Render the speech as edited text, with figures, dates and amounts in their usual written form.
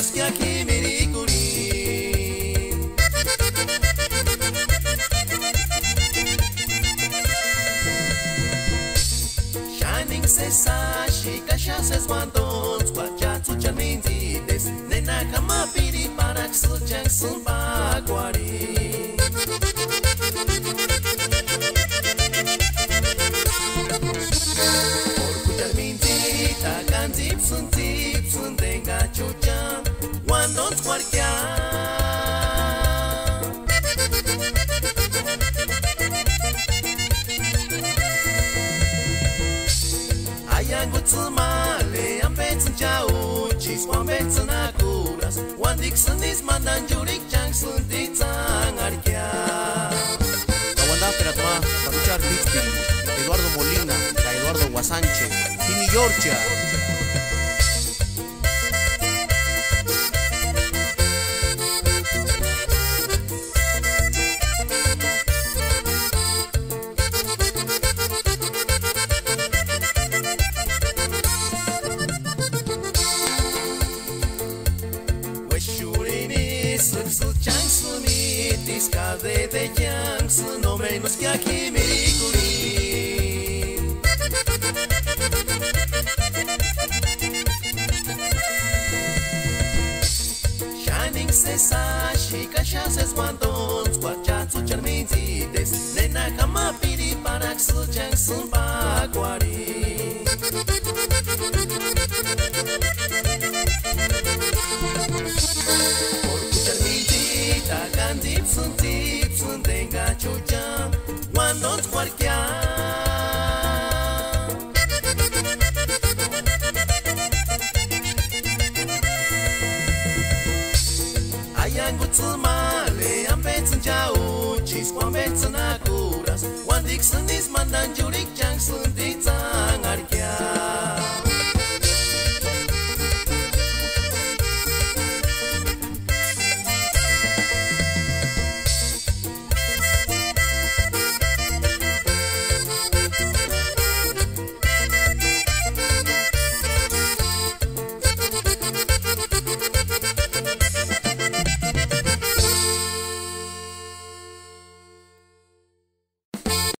menos que aquí miricuri. Shining se sashi kasha se swandons kwacha tuchan mindides nena kama piri panak suchang sumpa kwari. Orkujar mindita kan tipsun denga chucha wandons kwarkya. Ayangu tsumale ambetsun jau chis wambetsun akuras wandiksun ismandan jurik changsun ditsang arkia. Kawanda peratma takuchar Pittsburgh, Eduardo Molina, Eduardo Guasanche, Tini Yorcha. Su changsu mitis cade de yangsu no menos que aquí miricuri. Shining se sashi kasha se swandons kwachatsu charminzides nena kama piri panak su changsu pakwari. Tipsun denga chucha wandons kwarkya. Ayangu tsumale ambetsun jau chis wambetsun akuras wandiksun ismandan jurik changsun ditsang